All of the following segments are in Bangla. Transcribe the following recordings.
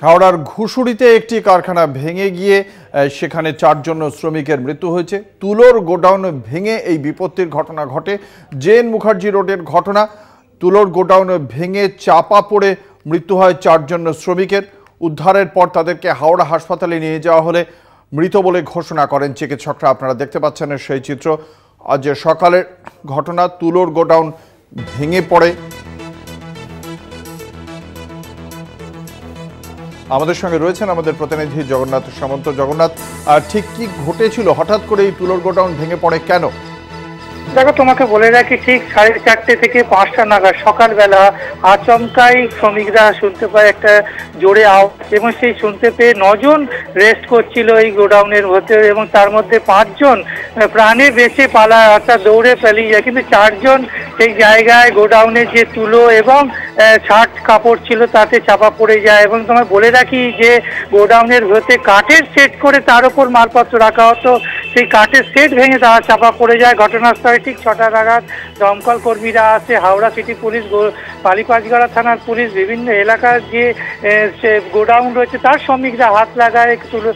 হাওড়ার ঘুষুড়িতে একটি কারখানা ভেঙে গিয়ে সেখানে 4 জন শ্রমিকের মৃত্যু হয়েছে। তুলোর গোডাউন ভেঙে এই বিপত্তির ঘটনা ঘটে। জেএন মুখার্জি রোডের ঘটনা। তুলোর গোডাউন ভেঙে চাপা পড়ে মৃত্যু হয় 4 জন শ্রমিকের। উদ্ধারের পর তাদেরকে হাওড়া হাসপাতালে নিয়ে যাওয়া হলে মৃত বলে ঘোষণা করেন চিকিৎসকরা। আপনারা দেখতে পাচ্ছেন সেই চিত্র। আজ সকালের ঘটনা। তুলোর গোডাউন ভেঙে পড়ে। আমাদের সঙ্গে রয়েছেন আমাদের প্রতিনিধি জগন্নাথ সামন্ত। জগন্নাথ, ঠিক কি ঘটেছিল? হঠাৎ করে এই তুলোর গোডাউন ভেঙে পড়ে কেন? দেখো, তোমাকে বলে রাখি, ঠিক 4:30 থেকে 5টা নাগাদ সকালবেলা আচমকাই শ্রমিকরা শুনতে পায় একটা জোরে আওয়াজ, এবং সেই শুনতে পেয়ে 9 জন রেস্ট করছিল এই গোডাউনের ভেতরে, এবং তার মধ্যে 5 জন প্রাণে বেঁচে পালায়, অর্থাৎ দৌড়ে পালিয়ে যায়। কিন্তু 4 জন সেই জায়গায় গোডাউনের যে তুলো এবং শার্ট কাপড় ছিল তাতে চাপা পড়ে যায়। এবং তোমায় বলে রাখি যে গোডাউনের ভেতরে কাঠের সেট করে তার উপর মালপত্র রাখা হতো, সেই কাঠের সেট ভেঙে তারা চাপা পড়ে যায়। ঘটনাস্থলে ঠিক 6টা নাগাদ দমকল কর্মীরা আসে, হাওড়া সিটি পুলিশ, বালিপাঁচগড়া থানার পুলিশ, বিভিন্ন এলাকার যে গোডাউন রয়েছে তার শ্রমিকরা হাত লাগায় তুলো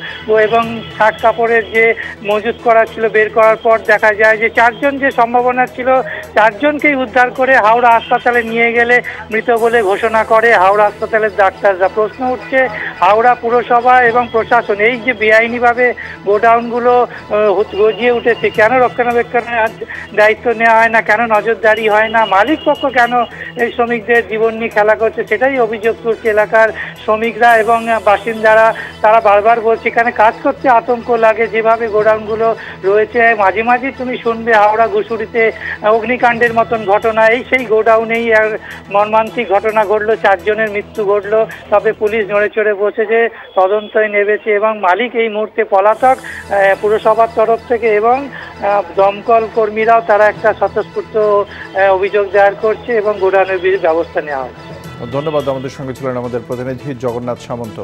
এবং শার্ট কাপড়ের যে মজুত করা ছিল বের করার পর দেখা যায় যে 4 জন যে সম্ভাবনা ছিল 4 জনকেই উদ্ধার করে হাওড়া হাসপাতালে নিয়ে গেলে মৃত বলে ঘোষণা করে হাওড়া হাসপাতালের ডাক্তাররা। প্রশ্ন উঠছে হাওড়া পুরসভা এবং প্রশাসন, এই যে বেআইনিভাবে গোডাউনগুলো গজিয়ে উঠেছে, কেন রক্ষণাবেক্ষণের দায়িত্ব নেওয়া হয় না, কেন নজরদারি হয় না, মালিক পক্ষ কেন এই শ্রমিকদের জীবন নিয়ে খেলা করছে, সেটাই অভিযোগ তুলছে এলাকার শ্রমিকরা এবং বাসিন্দারা। তারা বারবার বলছে এখানে কাজ করতে আতঙ্ক লাগে, যেভাবে গোডাউনগুলো রয়েছে। মাঝে মাঝে তুমি শুনবে হাওড়া ঘুষুড়িতে অগ্নিকাণ্ডের মতন ঘটনা, এই সেই গোডাউনেই মর্মান্তিক ঘটনা ঘটলো, 4 জনের মৃত্যু ঘটলো। তবে পুলিশ নড়ে চড়ে বসেছে, তদন্তই নেমেছে এবং মালিক এই মুহূর্তে পলাতক। পুরসভার তরফ থেকে এবং দমকল কর্মীরাও তারা একটা স্বতঃস্ফূর্ত অভিযোগ দায়ের করছে এবং গোডাউনের ব্যবস্থা নেওয়া হচ্ছে। ধন্যবাদ। আমাদের সঙ্গে ছিলেন আমাদের প্রতিনিধি জগন্নাথ সামন্ত।